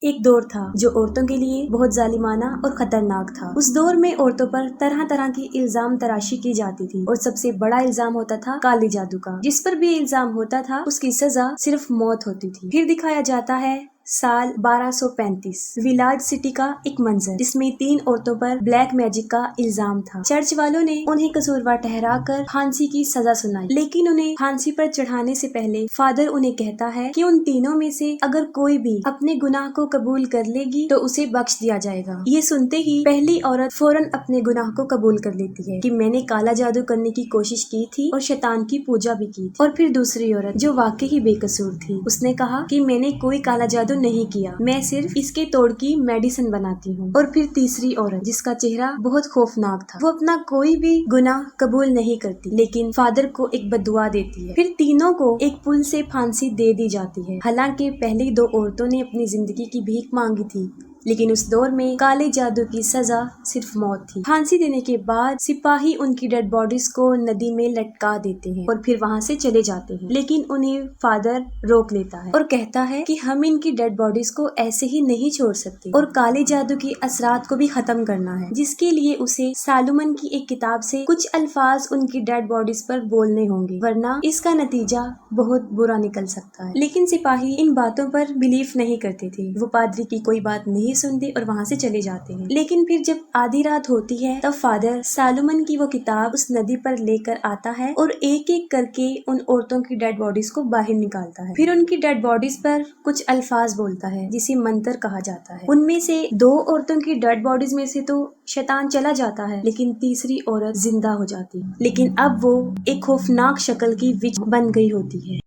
ایک دور تھا جو عورتوں کے لیے بہت ظالمانہ اور خطرناک تھا۔ اس دور میں عورتوں پر طرح طرح کی الزام تراشی کی جاتی تھی اور سب سے بڑا الزام ہوتا تھا کالے جادو کا۔ جس پر بھی الزام ہوتا تھا اس کی سزا صرف موت ہوتی تھی۔ پھر دکھایا جاتا ہے سال 1235 ویلاج سٹی کا ایک منظر جس میں 3 عورتوں پر بلیک میجک کا الزام تھا۔ چرچ والوں نے انہیں قصوروار ٹھہرا کر پھانسی کی سزا سنائی، لیکن انہیں پھانسی پر چڑھانے سے پہلے فادر انہیں کہتا ہے کہ ان تینوں میں سے اگر کوئی بھی اپنے گناہ کو قبول کر لے گی تو اسے بخش دیا جائے گا۔ یہ سنتے ہی پہلی عورت فوراً اپنے گناہ کو قبول کر لیتی ہے کہ میں نے کالا جادو کرنے کی کوشش کی تھی اور شیطان کی پوجا بھی کی تھی۔ اور پھر دوسری عورت جو واقعی ہی بے قصور تھی، اس نے کہا کہ میں نے کوئی کالا جادو نہیں کیا، میں صرف اس کے توڑ کی میڈیسن بناتی ہوں۔ اور پھر تیسری عورت جس کا چہرہ بہت خوفناک تھا، وہ اپنا کوئی بھی گناہ قبول نہیں کرتی لیکن فادر کو ایک بددعا دیتی ہے۔ پھر تینوں کو ایک پل سے پھانسی دے دی جاتی ہے۔ حالانکہ پہلی 2 عورتوں نے اپنی زندگی کی بھیک مانگی تھی، لیکن اس دور میں کالے جادو کی سزا صرف موت تھی۔ پھانسی دینے کے بعد سپاہی ان کی ڈیڈ باڈیز کو ندی میں لٹکا دیتے ہیں اور پھر وہاں سے چلے جاتے ہیں، لیکن انہیں فادر روک لیتا ہے اور کہتا ہے کہ ہم ان کی ڈیڈ باڈیز کو ایسے ہی نہیں چھوڑ سکتے اور کالے جادو کی اثرات کو بھی ختم کرنا ہے، جس کے لیے اسے سالومن کی ایک کتاب سے کچھ الفاظ ان کی ڈیڈ باڈیز پر بولنے ہوں گے، ورنہ اس کا نتیجہ بہت برا نکل سکتا ہے۔ لیکن سپاہی ان باتوں پر بلیف نہیں کرتے تھے، وہ پادری کی کوئی بات نہیں سنتے اور وہاں سے چلے جاتے ہیں۔ لیکن پھر جب آدھی رات ہوتی ہے تب فادر سالومن کی وہ کتاب اس ندی پر لے کر آتا ہے اور ایک ایک کر کے ان عورتوں کی ڈیڈ باڈیز کو باہر نکالتا ہے۔ پھر ان کی ڈیڈ باڈیز پر کچھ الفاظ بولتا ہے جسے منتر کہا جاتا ہے۔ ان میں سے 2 عورتوں کی ڈیڈ باڈیز میں سے تو شیطان چلا جاتا ہے، لیکن تیسری عورت زندہ ہو جاتی ہے، لیکن اب وہ ایک خوفناک شکل کی وچ بن گئی ہوتی ہے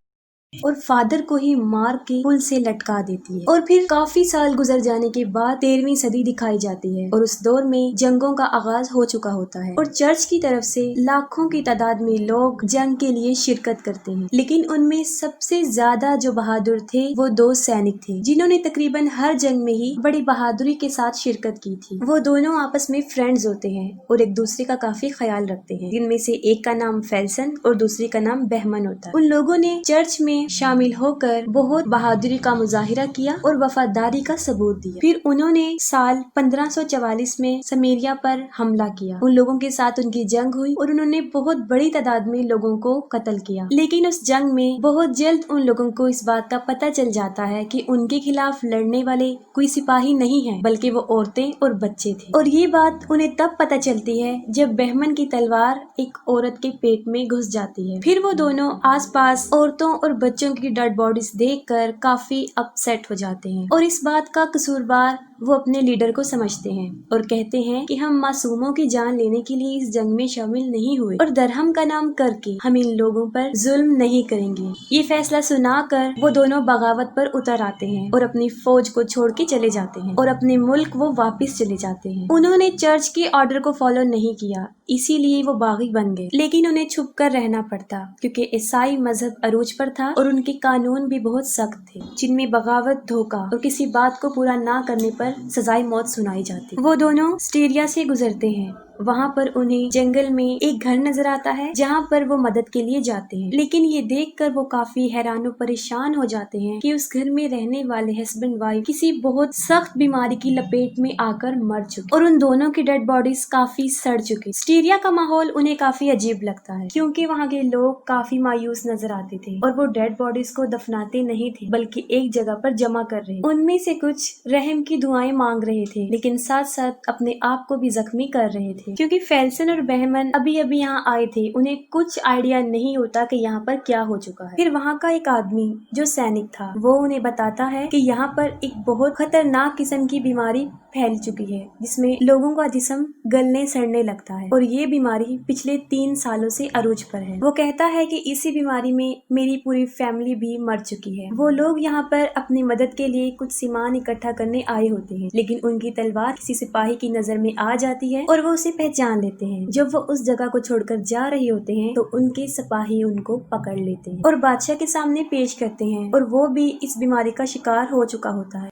اور فادر کو ہی مار کے پل سے لٹکا دیتی ہے۔ اور پھر کافی سال گزر جانے کے بعد 13ویں صدی دکھائی جاتی ہے اور اس دور میں جنگوں کا آغاز ہو چکا ہوتا ہے اور چرچ کی طرف سے لاکھوں کی تعداد میں لوگ جنگ کے لیے شرکت کرتے ہیں، لیکن ان میں سب سے زیادہ جو بہادر تھے وہ 2 سینک تھے جنہوں نے تقریباً ہر جنگ میں ہی بڑی بہادری کے ساتھ شرکت کی تھی۔ وہ دونوں آپس میں فرینڈز ہوتے ہیں اور ایک دوسرے کا کافی خیال رکھتے ہیں، جن میں سے ایک کا نام فیلسن اور دوسری کا نام بہمن ہوتا ہے۔ ان لوگوں نے چرچ میں شامل ہو کر بہت بہادری کا مظاہرہ کیا اور وفاداری کا ثبوت دیا۔ پھر انہوں نے سال 1544 میں سمیریا پر حملہ کیا، ان لوگوں کے ساتھ ان کی جنگ ہوئی اور انہوں نے بہت بڑی تعداد میں لوگوں کو قتل کیا، لیکن اس جنگ میں بہت جلد ان لوگوں کو اس بات کا پتہ چل جاتا ہے کہ ان کے خلاف لڑنے والے کوئی سپاہی نہیں ہیں بلکہ وہ عورتیں اور بچے تھے۔ اور یہ بات انہیں تب پتہ چلتی ہے جب بہمن کی تلوار ایک عورت کے پیٹ میں گھس جاتی ہے۔ پھر وہ دونوں آس پاس عورتوں اور بچوں کی ڈیڈ باڈیز دیکھ کر کافی اپسیٹ ہو جاتے ہیں اور اس بات کا قصوروار وہ اپنے لیڈر کو سمجھتے ہیں اور کہتے ہیں کہ ہم معصوموں کی جان لینے کے لیے اس جنگ میں شامل نہیں ہوئے اور درہم کا نام کر کے ہم ان لوگوں پر ظلم نہیں کریں گے۔ یہ فیصلہ سنا کر وہ دونوں بغاوت پر اتر آتے ہیں اور اپنی فوج کو چھوڑ کے چلے جاتے ہیں اور اپنے ملک وہ واپس چلے جاتے ہیں۔ انہوں نے چرچ کے آرڈر کو فالو نہیں کیا، اسی لیے وہ باغی بن گئے، لیکن انہیں چھپ کر رہنا پڑتا کیونکہ عیسائی مذہب عروج پر تھا اور ان کے قانون بھی بہت سخت تھے، جن میں بغاوت، دھوکہ اور کسی بات کو پورا نہ کرنے پر سزائے موت سنائی جاتی۔ وہ دونوں سٹیریا سے گزرتے ہیں، وہاں پر انہیں جنگل میں ایک گھر نظر آتا ہے جہاں پر وہ مدد کے لیے جاتے ہیں، لیکن یہ دیکھ کر وہ کافی حیران و پریشان ہو جاتے ہیں کہ اس گھر میں رہنے والے ہسبینڈ وائف کسی بہت سخت بیماری کی لپیٹ میں آ کر مر چکے اور ان دونوں کی ڈیڈ باڈیز کافی سڑ چکی۔ سٹیریا کا ماحول انہیں کافی عجیب لگتا ہے کیونکہ وہاں کے لوگ کافی مایوس نظر آتے تھے اور وہ ڈیڈ باڈیز کو دفناتے نہیں تھے بلکہ ایک جگہ پر جمع کر رہے۔ ان میں سے کچھ رحم کی دعائیں مانگ رہے تھے لیکن ساتھ ساتھ اپنے آپ کو بھی زخمی کر رہے تھے کیونکہ فیلسن اور بہمن ابھی یہاں آئے تھے، انہیں کچھ آئیڈیا نہیں ہوتا کہ یہاں پر کیا ہو چکا ہے۔ پھر وہاں کا ایک آدمی جو سینک تھا وہ انہیں بتاتا ہے کہ یہاں پر ایک بہت خطرناک قسم کی بیماری پھیل چکی ہے جس میں لوگوں کا جسم گلنے سڑنے لگتا ہے اور یہ بیماری پچھلے 3 سالوں سے عروج پر ہے۔ وہ کہتا ہے کہ اسی بیماری میں میری پوری فیملی بھی مر چکی ہے۔ وہ لوگ یہاں پر اپنی مدد کے لیے کچھ سامان اکٹھا کرنے آئے ہوتے ہیں لیکن ان کی تلوار کسی سپاہی کی نظر میں آ جاتی ہے اور وہ اسے پہچان لیتے ہیں۔ جب وہ اس جگہ کو چھوڑ کر جا رہے ہوتے ہیں تو ان کے سپاہی ان کو پکڑ لیتے ہیں اور بادشاہ کے سامنے پیش کرتے ہیں اور وہ بھی اس بیماری کا شکار ہو چکا ہوتا ہے۔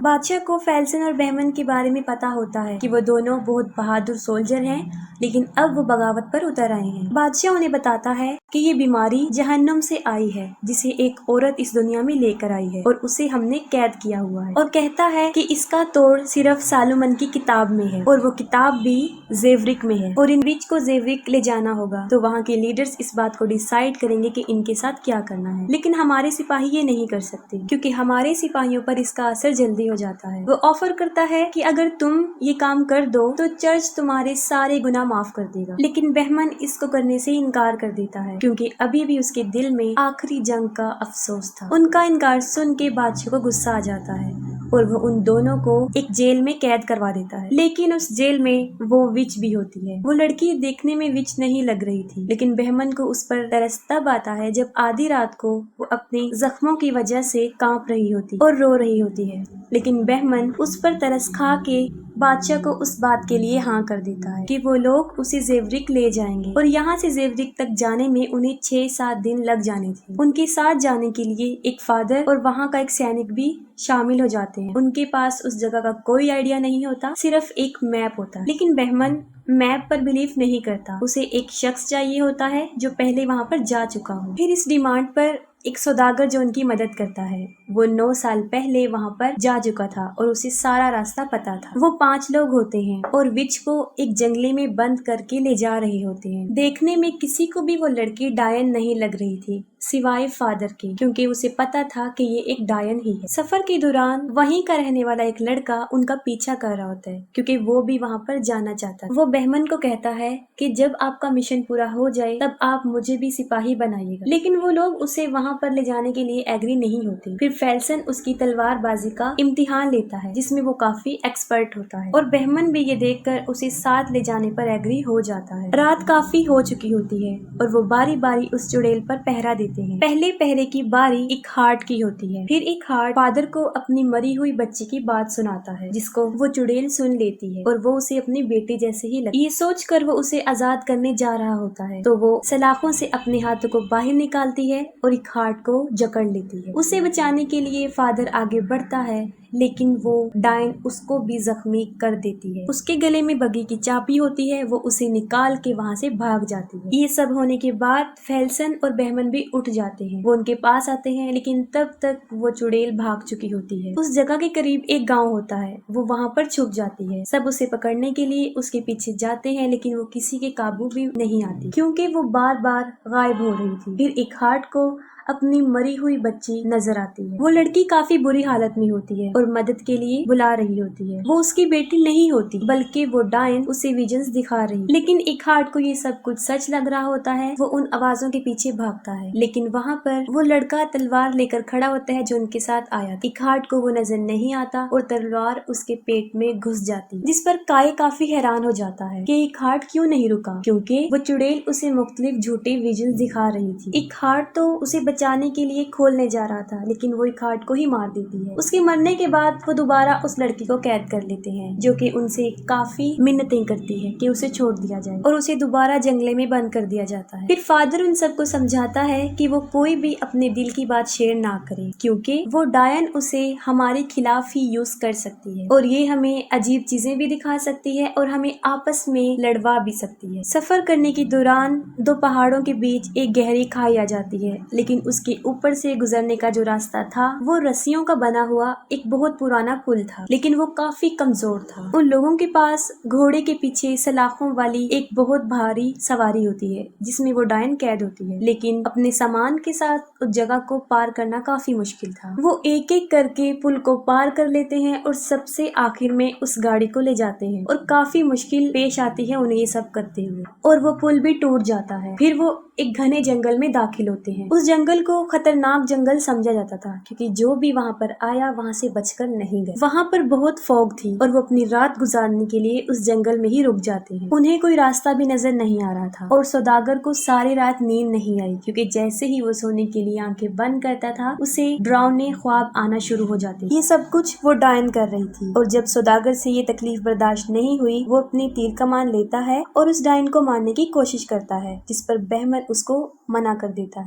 بادشاہ کو فیلسن اور بہمن کے بارے میں پتا ہوتا ہے کہ وہ دونوں بہت بہادر سولجر ہیں، لیکن اب وہ بغاوت پر اتر آئے ہیں۔ بادشاہ انہیں بتاتا ہے کہ یہ بیماری جہنم سے آئی ہے، جسے ایک عورت اس دنیا میں لے کر آئی ہے اور اسے ہم نے قید کیا ہوا ہے، اور کہتا ہے کہ اس کا توڑ صرف سالومن کی کتاب میں ہے، اور وہ کتاب بھی زیورک میں ہے، اور ان وچ کو زیورک لے جانا ہوگا تو وہاں کے لیڈرز اس بات کو ڈیسائیڈ کریں گے کہ ان کے ساتھ کیا کرنا ہے، لیکن ہمارے سپاہی یہ نہیں کر سکتے کیونکہ ہمارے سپاہیوں پر اس کا اثر جلدی ہو جاتا ہے۔ وہ آفر کرتا ہے کہ اگر تم یہ کام کر دو تو چرچ تمہارے سارے گناہ معاف کر دے گا، لیکن بہمن اس کو کرنے سے انکار کر دیتا ہے کیونکہ ابھی بھی اس کے دل میں آخری جنگ کا افسوس تھا۔ ان کا انکار سن کے بادشاہ کو غصہ آ جاتا ہے اور وہ ان دونوں کو ایک جیل میں قید کروا دیتا ہے، لیکن اس جیل میں وہ وچ بھی ہوتی ہے۔ وہ لڑکی دیکھنے میں وچ نہیں لگ رہی تھی، لیکن بہمن کو اس پر ترس تب آتا ہے جب آدھی رات کو وہ اپنے زخموں کی وجہ سے کانپ رہی ہوتی اور رو رہی ہوتی ہے، لیکن بہمن اس پر ترس کھا کے بادشاہ کو اس بات کے لیے ہاں کر دیتا ہے کہ وہ لوگ اسے زیورک لے جائیں گے، اور یہاں سے زیورک تک جانے میں انہیں 6-7 دن لگ جانے تھے۔ ان کے ساتھ جانے کے لیے ایک فادر اور وہاں کا ایک سینک بھی شامل ہو جاتے ہیں۔ ان کے پاس اس جگہ کا کوئی آئیڈیا نہیں ہوتا، صرف ایک میپ ہوتا ہے، لیکن بہمن میپ پر بلیف نہیں کرتا، اسے ایک شخص چاہیے ہوتا ہے جو پہلے وہاں پر جا چکا ہو۔ پھر اس ڈیمانڈ پر ایک سوداگر جو ان کی مدد کرتا ہے، وہ 9 سال پہلے وہاں پر جا چکا تھا اور اسے سارا راستہ پتا تھا۔ وہ 5 لوگ ہوتے ہیں اور وچ کو ایک جنگلے میں بند کر کے لے جا رہے ہوتے ہیں۔ دیکھنے میں کسی کو بھی وہ لڑکی ڈائن نہیں لگ رہی تھی سوائے فادر کے، کیونکہ اسے پتا تھا کہ یہ ایک ڈائن ہی ہے۔ سفر کے دوران وہیں کا رہنے والا ایک لڑکا ان کا پیچھا کر رہا ہوتا ہے کیونکہ وہ بھی وہاں پر جانا چاہتا ہے۔ وہ بہمن کو کہتا ہے کہ جب آپ کا مشن پورا ہو جائے تب آپ مجھے بھی سپاہی بنائیے گا، لیکن وہ لوگ اسے وہاں پر لے جانے کے لیے ایگری نہیں ہوتے۔ پھر فیلسن اس کی تلوار بازی کا امتحان لیتا ہے جس میں وہ کافی ایکسپرٹ ہوتا ہے، اور بہمن بھی یہ دیکھ کر اسے ساتھ لے جانے پر ایگری ہو جاتا ہے۔ رات کافی ہو چکی ہوتی ہے اور وہ باری باری اس چڑیل پر پہرا دیتے ہیں۔ پہلے پہرے کی باری ایک ہارٹ کی ہوتی ہے، پھر ایک ہارٹ فادر کو اپنی مری ہوئی بچی کی بات سناتا ہے جس کو وہ چڑیل سن لیتی ہے اور وہ اسے اپنی بیٹی جیسے ہی لگتی ہے۔ یہ سوچ کر وہ اسے آزاد کرنے جا رہا ہوتا ہے تو وہ سلاخوں سے اپنے ہاتھوں کو باہر نکالتی ہے اور ایک ہارٹ کو جکڑ لیتی ہے۔ اسے بچانے کے لیے فادر آگے بڑھتا ہے لیکن وہ ڈائن اس کو بھی زخمی کر دیتی ہے۔ اس کے گلے میں بگی کی چابی ہوتی ہے، وہ اسے نکال کے وہاں سے بھاگ جاتی ہے۔ یہ سب ہونے کے بعد فیلسن اور بہمن بھی اٹھ جاتے ہیں، وہ ان کے پاس آتے ہیں لیکن تب تک وہ چڑیل بھاگ چکی ہوتی ہے۔ اس جگہ کے قریب ایک گاؤں ہوتا ہے، وہ وہاں پر چھپ جاتی ہے۔ سب اسے پکڑنے کے لیے اس کے پیچھے جاتے ہیں لیکن وہ کسی کے قابو بھی نہیں آتی کیونکہ وہ بار بار غائب ہو رہی تھی۔ پھر ایک ہارٹ کو اپنی مری ہوئی بچی نظر آتی ہے۔ وہ لڑکی کافی بری حالت میں ہوتی ہے اور مدد کے لیے بلا رہی ہوتی ہے۔ وہ اس کی بیٹی نہیں ہوتی بلکہ وہ ڈائن اسے ویژنز دکھا رہی، لیکن ایک ہارٹ کو یہ سب کچھ سچ لگ رہا ہوتا ہے۔ وہ ان آوازوں کے پیچھے بھاگتا ہے لیکن وہاں پر وہ لڑکا تلوار لے کر کھڑا ہوتا ہے جو ان کے ساتھ آیا تھا۔ ایک ہارٹ کو وہ نظر نہیں آتا اور تلوار اس کے پیٹ میں گھس جاتی، جس پر کائے کافی حیران ہو جاتا ہے کہ ایک ہارٹ کیوں نہیں رکا، کیونکہ وہ چڑیل اسے مختلف جھوٹے ویژنز دکھا رہی تھی۔ ایک ہارٹ تو اسے بچانے کے لیے کھولنے جا رہا تھا لیکن وہ ایک ہارٹ کو ہی مار دیتی ہے۔ اس کے مرنے کے بعد وہ دوبارہ اس لڑکی کو قید کر لیتے ہیں جو کہ ان سے کافی منتیں کرتی ہے کہ اسے چھوڑ دیا جائے اور اسے دوبارہ جنگلے میں بند کر دیا جاتا ہے۔ پھر فادر ان سب کو سمجھاتا ہے کہ وہ کوئی بھی اپنے دل کی بات شیئر نہ کرے کیونکہ وہ ڈائن اسے ہمارے خلاف ہی یوز کر سکتی ہے اور یہ ہمیں عجیب چیزیں بھی دکھا سکتی ہے اور ہمیں آپس میں لڑوا بھی سکتی ہے۔ سفر کرنے کے دوران 2 پہاڑوں کے بیچ ایک گہری کھائی آ جاتی ہے لیکن اس کے اوپر سے گزرنے کا جو راستہ تھا وہ رسیوں کا بنا ہوا ایک بہت پرانا پل تھا، لیکن وہ کافی کمزور تھا۔ ان لوگوں کے پاس گھوڑے کے پیچھے سلاخوں والی ایک بہت بھاری سواری ہوتی ہے جس میں وہ ڈائن قید ہوتی ہے، لیکن اپنے سامان کے ساتھ اس جگہ کو پار کرنا کافی مشکل تھا۔ وہ ایک ایک کر کے پل کو پار کر لیتے ہیں اور سب سے آخر میں اس گاڑی کو لے جاتے ہیں اور کافی مشکل پیش آتی ہے انہیں یہ سب کرتے ہوئے اور وہ پل بھی ٹوٹ جاتا ہے۔ پھر وہ ایک گھنے جنگل میں داخل ہوتے ہیں۔ اس جنگل کو خطرناک جنگل سمجھا جاتا تھا کیونکہ جو بھی وہاں پر آیا وہاں سے بچ کر نہیں گئے۔ وہاں پر بہت فوگ تھی اور وہ اپنی رات گزارنے کے لیے اس جنگل میں ہی رک جاتے ہیں۔ انہیں کوئی راستہ بھی نظر نہیں آ رہا تھا اور سوداگر کو ساری رات نیند نہیں آئی کیونکہ جیسے ہی وہ سونے کے لیے آنکھیں بند کرتا تھا اسے ڈراؤنے خواب آنا شروع ہو جاتے۔ یہ سب کچھ وہ ڈائن کر رہی تھی اور جب سوداگر سے یہ تکلیف برداشت نہیں ہوئی وہ اپنی تیر کمان لیتا ہے اور اس ڈائن کو مارنے کی کوشش کرتا ہے جس پر بہمن اس کو منع کر دیتا ہے۔